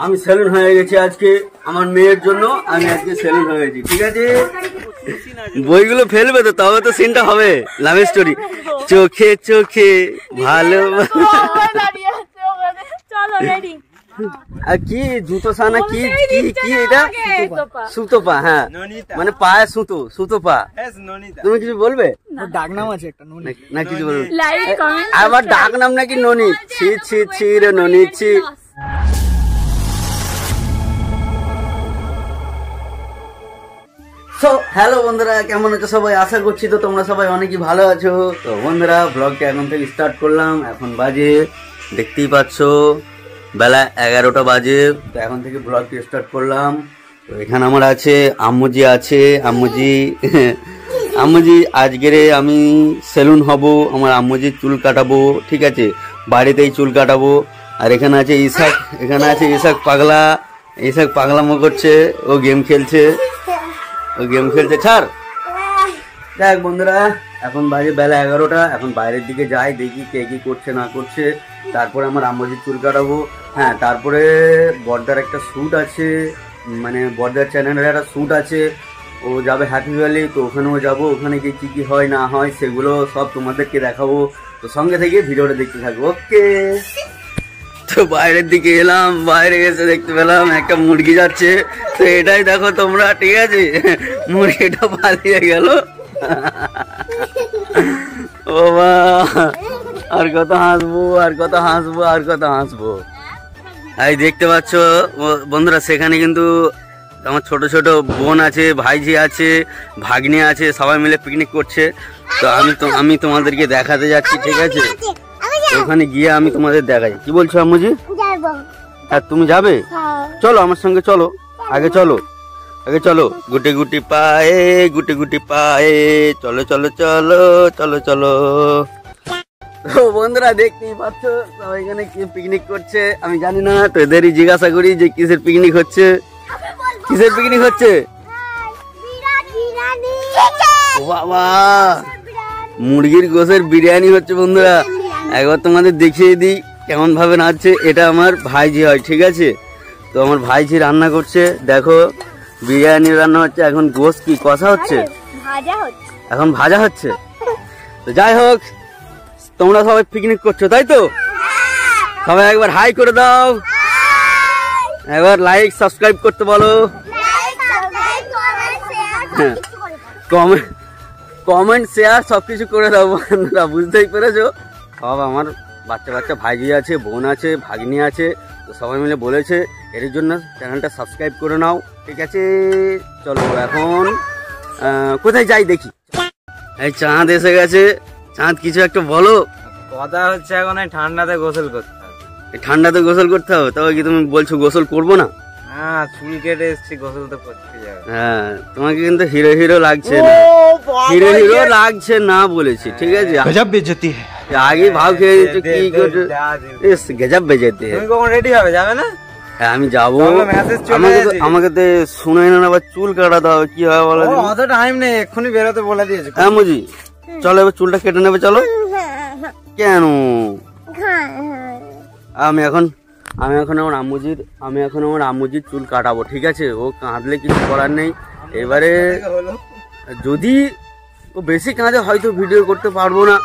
আমি সেলুন হয়ে গেছি আজকে আমার মেয়ের জন্য। আমি আজকে সেলুন হয়ে গেছি, ঠিক আছে। বইগুলো ফেলবে তো, তবে তো সিনটা হবে। লাভ স্টোরি, চোখে চোখে ভালো। আর কি জুতো সানা কি কি কি এটা সুতো পা। হ্যাঁ মানে পায়ে সুতো, সুতো পা। তুমি কিছু বলবে? ডাক নাম আছে একটা না কিছু বলবে? আবার ডাক নাম নাকি ননি? ছি ছি ছি রে ননি ছি। সো হ্যালো বন্ধুরা, কেমন আছো সবাই? আশা করছি তো তোমরা সবাই অনেকই ভালো আছো। তো বন্ধুরা ব্লগটা এখন থেকে স্টার্ট করলাম। এখন বাজে দেখতেই পাচ্ছ বেলা 11টা বাজে। তো এখন থেকে ব্লগটি স্টার্ট করলাম। তো এখানে আমার আছে আম্মুজি আছে। আম্মুজি আজকের আমি সেলুন হব, আমার আম্মুজির চুল কাটাবো, ঠিক আছে, বাড়িতেই চুল কাটাবো। আর এখানে আছে ইসাক, এখানে আছে ইসাক পাগলা। ইসাক পাগলামো করছে, ও গেম খেলছে, ছাড়। দেখ বন্ধুরা, এখন বাজে বেলা 11টা। এখন বাইরের দিকে যাই, দেখি কে কি করছে না করছে। তারপরে আমার আম্মুজির চুল কাটাবো। হ্যাঁ, তারপরে বর্দার একটা শ্যুট আছে, মানে বর্দার চ্যানেলের একটা শ্যুট আছে। ও যাবে হ্যাপি ভ্যালি, তো ওখানেও যাবো। ওখানে গিয়ে কি কি হয় না হয় সেগুলো সব তোমাদেরকে দেখাবো। তো সঙ্গে থেকে ভিডিওটা দেখতে থাকবো, ওকে। তো বাইরের দিকে এলাম, বাইরে এসে দেখতে পেলাম একটা মুরগি যাচ্ছে। তো এটাই দেখো তোমরা, ঠিক আছে। মুরগিটা পালিয়ে গেল। ও মা, আর কত হাসবো, আর কত হাসবো, আর কত হাসবো। এই দেখতে পাচ্ছ বন্ধুরা, সেখানে কিন্তু আমার ছোট ছোট বোন আছে, ভাইঝি আছে, ভাগ্নি আছে, সবাই মিলে পিকনিক করছে। তো আমি তোমাদেরকে দেখাতে যাচ্ছি, ঠিক আছে। ওখানে গিয়ে আমি তোমাদের দেখাই। কি বলছো আম্মুজি? আর তুমি যাবে? চলো আমার সঙ্গে, চলো আগে, চলো আগে চলো। গুটি গুটি পায়ে, গুটি গুটি পায়ে, চলো চলো চলো চলো চলো। তো বন্ধুরা দেখতেই পাচ্ছ সবাই এখানে কি পিকনিক করছে আমি জানি না। তো এদেরই জিজ্ঞাসা করি যে কিসের পিকনিক হচ্ছে, কিসের পিকনিক হচ্ছে। ও বাবা, মুরগির গোশের বিরিয়ানি হচ্ছে বন্ধুরা। একবার তোমাদের দেখিয়ে দিই কেমন ভাবে নাচছে। এটা আমার ভাইঝি হয়, ঠিক আছে। তো আমার ভাইঝি রান্না করছে, দেখো বিরিয়ানি রান্না হচ্ছে। এখন গোশ কি কষা হচ্ছে, এখন ভাজা হচ্ছে। তো যাই হোক, তোমরা সবাই পিকনিক করছো তাই তো? সবাই একবার হাই করে দাও, একবার লাইক সাবস্ক্রাইব করতে বলো, কমেন্ট শেয়ার সবকিছু করে দাও বন্ধুরা, বুঝতেই পেরেছো। সব আমার বাচ্চা বাচ্চা ভাইজি আছে, বোন আছে, ভাগ্নি আছে। তো সবাই মিলে বলেছে এর জন্য চ্যানেলটা সাবস্ক্রাইব করে নাও, ঠিক আছে। চলো এখন কোথায় যাই দেখি। এই চাঁদ এসে গেছে। চাঁদ কিছু একটা বলো। কথা হচ্ছে এখন ঠান্ডাতে গোসল করতে হবে। ঠান্ডাতে গোসল করতে হবে? তবে কি তুমি বলছো গোসল করবো না? হ্যাঁ, চুল কেটে এসছি, গোসল তো করতে যাবে। হ্যাঁ, তোমাকে কিন্তু হিরো হিরো লাগছে না, হিরো হিরো লাগছে না বলেছি, ঠিক আছে। গজব বেজতি আগে ভাব খেয়ে দিচ্ছ কি করছো, গজব বেজতি। তুমি কখন রেডি হবে, যাবে না? হ্যাঁ আমি যাবো। আমাকে তো শুনে না, আবার চুল কাটাতে হবে। কি হবে বলো? অত টাইম নেই, এক্ষুনি বেরোতে বলে দিয়েছে। হ্যাঁ মুজি, চলো এবার চুলটা কেটে নেবে, চলো। কেন? আমি এখন আমার আম্মুজির চুল কাটাবো, ঠিক আছে। ও কাঁদলে কিছু করার নেই। এবারে যদি ও বেশি কাঁদে হয়তো ভিডিও করতে পারবো না,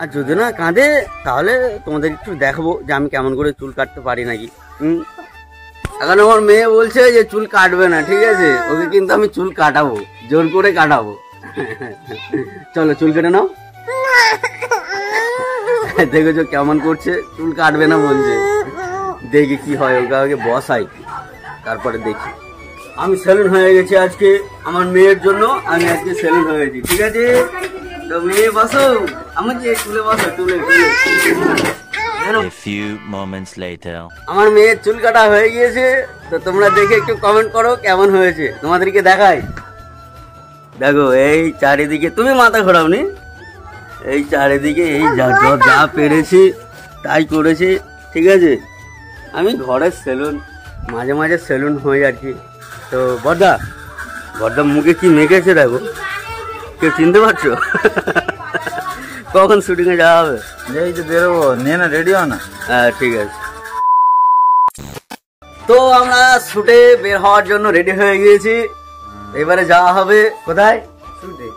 আর যদি না কাঁদে তাহলে তোমাদের একটু দেখাবো যে আমি কেমন করে চুল কাটতে পারি নাকি। এখন আমার মেয়ে বলছে যে চুল কাটবে না, ঠিক আছে। ওকে কিন্তু আমি চুল কাটাবো, জোর করে কাটাবো। চলো চুল কেটে নাও। দেখেছো কেমন করছে, চুল কাটবে না বলছে। দেখি কি হয়, ওকে আগে বসাই, তারপরে দেখি। আমি সেলুন হয়ে গেছি আজকে আমার মেয়ের জন্য। আমি আজকে সেলুন হয়ে গেছি, ঠিক আছে। তো মেয়ে বসো, আমার যে চুলে বসো, চুলে। আমার মেয়ের চুল কাটা হয়ে গিয়েছে। তো তোমরা দেখে একটু কমেন্ট করো কেমন হয়েছে, তোমাদেরকে দেখাই। দেখো এই চারিদিকে, তুমি মাথা ঘোরাওনি, এই চারিদিকে এই যা পেরেছি তাই করেছি, ঠিক আছে। আমি ঘরের সেলুন, মাঝে মাঝে সেলুন হয়ে আর কি। তো বর্দা মুখে কি মেখেছে দেখো, কেউ চিনতে পারছো? কখন শুটিং এ যাওয়া হবে? এই যে বেরোবো, নে না রেডি হও না। হ্যাঁ ঠিক আছে। তো তো আমরা শুটে বের হওয়ার জন্য রেডি হয়ে গিয়েছি। এবারে যাওয়া হবে কোথায়? শুটে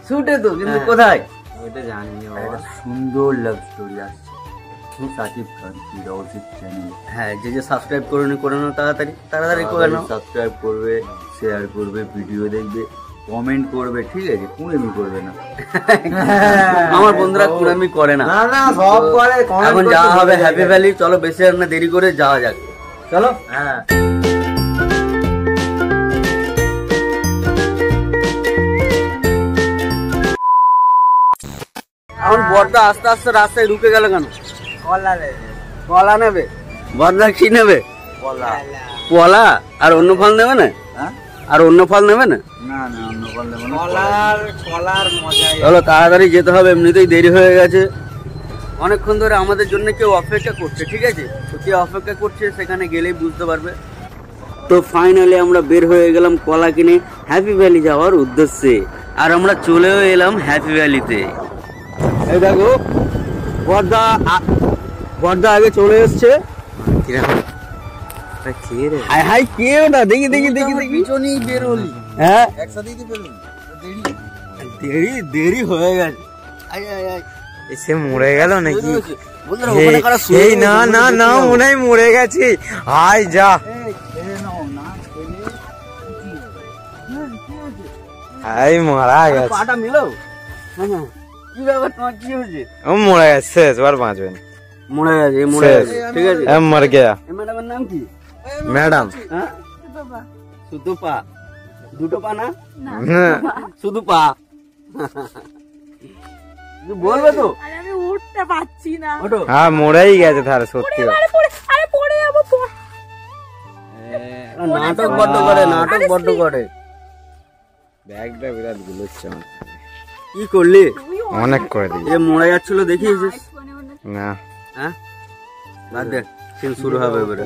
শুটে তো, কিন্তু কোথায়? ওইটা জানি না বাবা। একটা সুন্দর লাভ স্টোরি আসছে সাকিব খান ফিরোজের চ্যানেল। হ্যাঁ, যে সাবস্ক্রাইব করে নাও, তাড়াতাড়ি করে নাও। সাবস্ক্রাইব করবে, শেয়ার করবে, ভিডিও দেখবে, কমেন্ট করবে, ঠিক আছে? কুড়েমি করবে না। আমার বন্ধুরা কুড়ামি করে না। না না সব করে এখন যাওয়া হবে হ্যাপি ভ্যালি। চলো বেশি আর না দেরি করে যাওয়া যাক, চলো। হ্যাঁ এখন বর্দা আস্তে আস্তে রাস্তায় ঢুকে গেল কেন? কলা রে কলা নেবে? বর্দা কি নেবে? কলা। কলা আর অন্য ফল নেবে না? হ্যাঁ? আর অন্য ফল নেবে না? না না, অন্য করলে কলার মজাই। চলো তাড়াতাড়ি যেতে হবে, এমনিতেই দেরি হয়ে গেছে। অনেকক্ষণ ধরে আমাদের জন্য কেউ অপেক্ষা করছে, ঠিক আছে? তো কে অপেক্ষা করছে সেখানে গেলেই বুঝতে পারবে। তো ফাইনালি আমরা বের হয়ে গেলাম কলা কিনে হ্যাপি ভ্যালি যাওয়ার উদ্দেশ্যে। আর আমরা চলেও এলাম হ্যাপি ভ্যালিতে। এই দেখো বর্দা আগে চলে এসছে। খেয়ে রে হাই হাই, কে ওটা? দেখি পিছনেই বের হলি, হ্যাঁ, একসাথেই তো বেরোলি। দেরি হয়ে গেছে। আয় আয় আয়, এসে মরে গেল নাকি? বন্ধুরা ওখানে কারা শুয়ে এই রয়েছে? না না না মনে হয় মরে গেছি। আয় যা। আই মারা গেছে। পাটা মিলো। হ্যাঁ, কি ব্যাপার তোমার, কি হয়েছে? ও মরে গেছে, শেষ আর বাঁচবে না। মরে গেছে, মরে গেছে, ঠিক আছে। মর গেয়া। এই ম্যাডামের নাম কি? ম্যাডাম হ্যাঁ, শুধু পা, দুটো পা না, শুধু পা। তুই বলবে তো? আরে আমি উঠতে পারছি না। ওঠো। হ্যাঁ মরেই গেছে তাহলে সত্যি। আরে পড়ে যাবো। নাটক বড্ড করে, নাটক বড্ড করে। ব্যাগটা বিরাট গুলোচ্ছে আমার। কি করলি? অনেক করে দিই। এ মরে যাচ্ছিল, দেখিয়েছিস? না হ্যাঁ, বাদ দে, সিন শুরু হবে এবারে।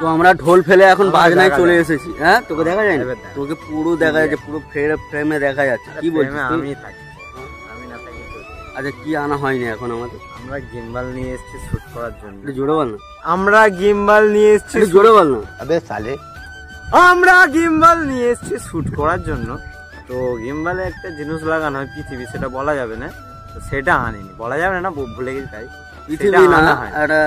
তো আমরা ঢোল ফেলে এখন বাজনায় চলে এসেছি। হ্যাঁ, তোকে দেখা যায় না? তোকে পুরো দেখা যাচ্ছে, পুরো ফ্রেমে দেখা যাচ্ছে। কি বলছিস তুই? আমি থাকি, আমি না থাকি তো। আচ্ছা, কি আনা হয়নি এখন আমাদের? আমরা গিম্বাল নিয়ে এসেছি শুট করার জন্য। একটু জোরে বল না, আমরা গিম্বাল নিয়ে এসেছি। একটু জোরে বল না। আবে সালে, আমরা গিম্বাল নিয়ে এসেছি শুট করার জন্য। তো গিম্বালে একটা জিনিস লাগানো হয় পৃথিবী, সেটা বলা যাবে না। তো সেটা আনিনি, বলা যাবে না, ভুলে গেছি তাই। পৃথিবী সেটা না, আনা হয়। একটা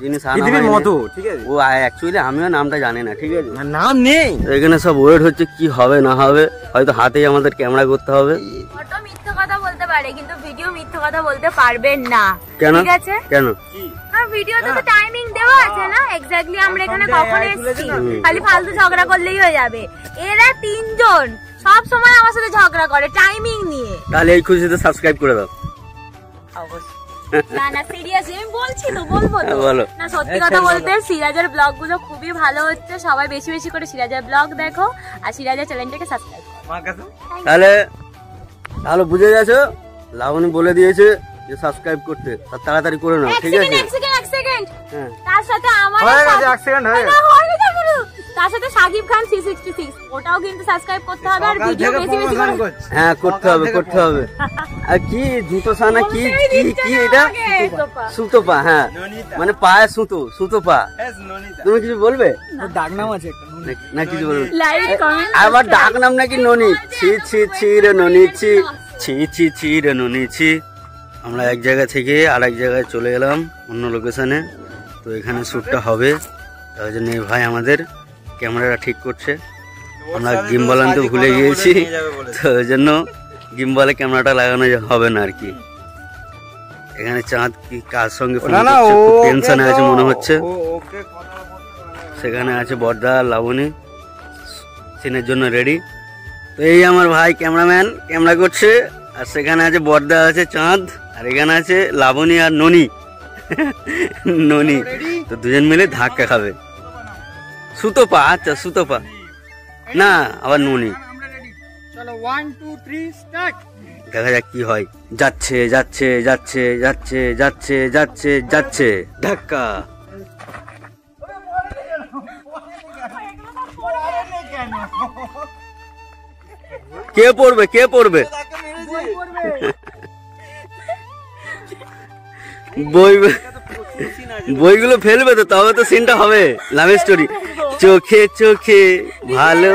জিনিস আনা পৃথিবীর হয়নি। মতো, ঠিক আছে? ও অ্যাকচুয়ালি আমিও নামটা জানি না, ঠিক আছে? নাম নেই। তো এখানে সব ওয়েট হচ্ছে, কি হবে না হবে। হয়তো হাতেই আমাদের ক্যামেরা করতে হবে। ফটো মিথ্যে কথা বলতে পারে কিন্তু ভিডিও মিথ্যে কথা বলতে পারবেন না, কেন? ঠিক আছে? কেন? আর ভিডিওতে তো টাইমিং দেওয়া আছে না, এক্স্যাক্টলি আমরা এখানে কখন এসেছি। খালি ফালতু ঝগড়া করলেই হয়ে যাবে। এরা তিনজন সব সময় আমার সাথে ঝগড়া করে টাইমিং নিয়ে। তাহলে এই খুশিতে সাবস্ক্রাইব করে দাও। না না সিরিয়াসলি আমি বলছি তো, বলবো তো। বলো। না সত্যি কথা বলতে সিরাজের ব্লগ গুলো খুবই ভালো হচ্ছে। সবাই বেশি বেশি করে সিরাজের ব্লগ দেখো আর সিরাজের চ্যানেলটাকে সাবস্ক্রাইব করো। তাহলে বুঝে গেছো, লাবণী বলে দিয়েছে যে সাবস্ক্রাইব করতে, আর তাড়াতাড়ি করে নাও, ঠিক আছে? এক সেকেন্ড হ্যাঁ, তার সাথে আমার হয়ে গেছে, এক সেকেন্ড হয়ে গেছে। তার সাথে সাকিব খান 366 ওটাও কিন্তু সাবস্ক্রাইব করতে হবে আর ভিডিও বেশি বেশি করে। হ্যাঁ, করতে হবে, করতে হবে। আর কি জুতো সানা, কি কি কি এটা? সুতো পা। হ্যাঁ, মানে পায়ে সুতো পা। তুমি কিছু বলবে? ডাক নাম আছে না কিছু বলবে? লাইক কমেন্ট আবার ডাক নাম নাকি ননি? ছি ছি ছি রে ননি, ছি ছি ছি ছি রে ননি, ছি। আমরা এক জায়গা থেকে আর এক জায়গায় চলে এলাম, অন্য লোকেশনে। তো এখানে শ্যুটটা হবে, তার জন্য এই ভাই আমাদের ক্যামেরাটা ঠিক করছে। আমরা গিম্বল আনতে ভুলে গিয়েছি, তো ওই জন্য গিম্বলে ক্যামেরাটা লাগানো হবে না আর কি। এখানে চাঁদ কি কার সঙ্গে ফোন করছে, খুব টেনশনে আছে মনে হচ্ছে। সেখানে আছে বর্দা, লাবণী সিনের জন্য রেডি। তো এই আমার ভাই ক্যামেরাম্যান ক্যামেরা করছে, আর সেখানে আছে বর্দা, আছে চাঁদ, আর এখানে আছে লাবণী আর ননি। ননি তো দুজন মিলে ধাক্কা খাবে। সুতো পা, আচ্ছা সুতো পা না, আবার ননি। দেখা যাক কি হয়। যাচ্ছে যাচ্ছে যাচ্ছে যাচ্ছে যাচ্ছে যাচ্ছে যাচ্ছে ধাক্কা। কে পড়বে, কে পড়বে? বই বইগুলো ফেলবে তো, তবে তো সিনটা হবে লাভ স্টোরি। চোখে চোখে ভালো।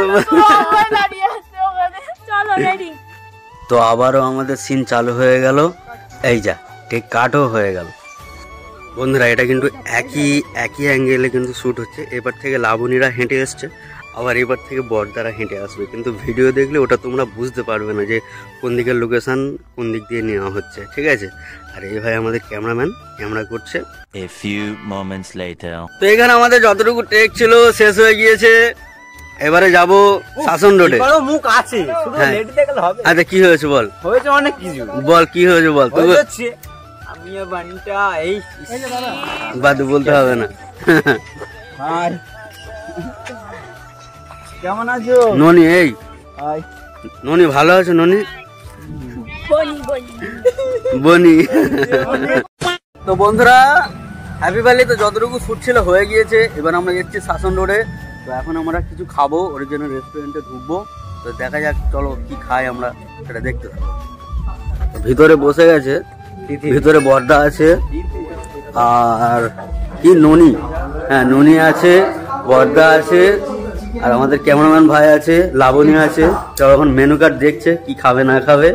চলো রেডি। তো আবারও আমাদের সিন চালু হয়ে গেল। এই যা ঠিক কাটও হয়ে গেল। বন্ধুরা এটা কিন্তু একই অ্যাঙ্গেলে কিন্তু শ্যুট হচ্ছে। এবার থেকে লাবণীরা হেঁটে এসছে, আবার এবার থেকে বড়দারা হেঁটে আসবে, কিন্তু ভিডিও দেখলে ওটা তোমরা বুঝতে পারবে না যে কোন দিকের লোকেশন কোন দিক দিয়ে নেওয়া হচ্ছে, ঠিক আছে। আর এই ভাই আমাদের ক্যামেরাম্যান ক্যামেরা করছে। A few moments later. তো এখানে আমাদের যতটুকু টেক ছিল শেষ হয়ে গিয়েছে। এবারে যাব শাসন রোডে। এবারও মুখ আছে, শুধু হ্যাঁ। লেট দেখলে হবে। আচ্ছা কি হয়েছে বল, হয়েছে অনেক কিছু। বল কি হয়েছে বল। তো হচ্ছে আমি বানটা এই বাদু বলতে হবে না। হাই কেমন আছো? ননি এই হাই ননি ভালো আছে ননি? বনি বনি বনি। তো বন্ধুরা হ্যাপি ভ্যালি তো যতটুকু শ্যুট ছিল হয়ে গিয়েছে। এবার আমরা যাচ্ছি শাসন রোডে। তো এখন আমরা কিছু খাবো, অরিজিনাল রেস্টুরেন্টে ঢুকবো। তো দেখা যাক, চলো কি খাই আমরা সেটা দেখতে থাকবো। ভিতরে বসে গেছে, ভিতরে বড়দা আছে আর কি ননি, হ্যাঁ ননি আছে, বড়দা আছে, আর আমাদের ক্যামেরাম্যান ভাই আছে, লাবণী আছে। চলো এখন মেনু কার্ড দেখছে কি খাবে না খাবে।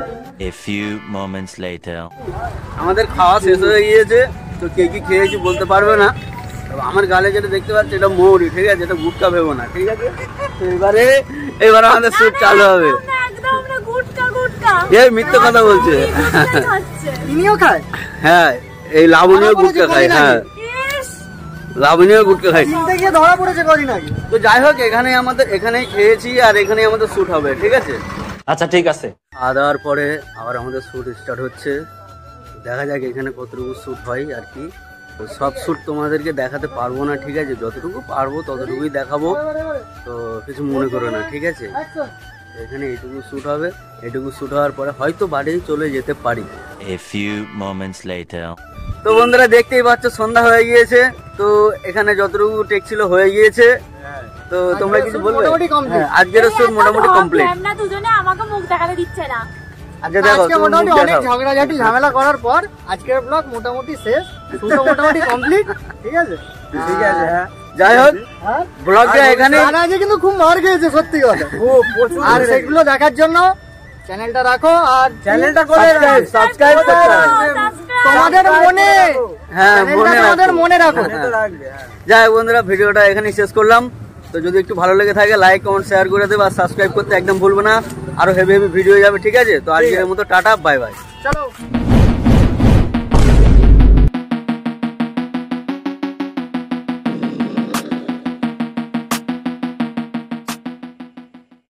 A few moments later. আমাদের খাওয়া শেষ হয়ে গিয়েছে। তো কে কি খেয়েছি বলতে পারবে না। তো আমার গালে যেটা দেখতে পাচ্ছি এটা মৌরি, ঠিক আছে, এটা গুটকা ভেবো না, ঠিক আছে। তো এবারে আমাদের শ্যুট চালু হবে। একদম না গুটকা গুটকা। এই মিথ্যে কথা বলছে। তিনিও খায়? হ্যাঁ এই লাবণীও গুটকা খায়। হ্যাঁ ইস লাবণীও গুটকা খায়। চিনতে গিয়ে ধরা পড়েছে কদিন আগে। তো যাই হোক এখানেই খেয়েছি আর এখানেই আমাদের শ্যুট হবে, ঠিক আছে। আচ্ছা ঠিক আছে। খাওয়া দাওয়ার পরে আবার আমাদের শ্যুট স্টার্ট হচ্ছে। দেখা যাক এখানে কতটুকু শ্যুট হয় আর কি। তো সব শ্যুট তোমাদেরকে দেখাতে পারবো না, ঠিক আছে, যতটুকু পারবো ততটুকুই দেখাবো। তো কিছু মনে করো না, ঠিক আছে। এখানে এইটুকু শ্যুট হবে, এইটুকু শ্যুট হওয়ার পরে হয়তো বাড়ি চলে যেতে পারি। A few moments later. তো বন্ধুরা দেখতেই পাচ্ছ সন্ধ্যা হয়ে গিয়েছে। তো এখানে যতটুকু টেক ছিল হয়ে গিয়েছে। তো তোমরা কিছু বলবে? হ্যাঁ, আজকের শ্যুট মোটামুটি কমপ্লিট। আমরা দুজনে আমাকে মুখ দেখাতে দিচ্ছে না। আচ্ছা দেখো আজকে মোটামুটি অনেক ঝগড়াঝাটি ঝামেলা করার পর আজকের ব্লগ মোটামুটি শেষ, শুধু মোটামুটি কমপ্লিট, ঠিক আছে। ঠিক আছে, হ্যাঁ যাই হোক হ্যাঁ ব্লগটা এখানে আজকে কিন্তু খুব মার খেয়েছে সত্যি কথা। আর সেগুলো দেখার জন্য চ্যানেলটা রাখো আর চ্যানেলটা করে সাবস্ক্রাইব করতে তোমাদের মনে, হ্যাঁ তোমাদের মনে রাখো। যাই হোক বন্ধুরা ভিডিওটা এখানেই শেষ করলাম। তো যদি একটু ভালো লেগে থাকে লাইক কমেন্ট শেয়ার করে দেবে আর সাবস্ক্রাইব করতে একদম ভুলবে না। আরো হেভি হেভি ভিডিও যাবে, ঠিক আছে। তো আজকের মতো টাটা, বাই বাই। চলো।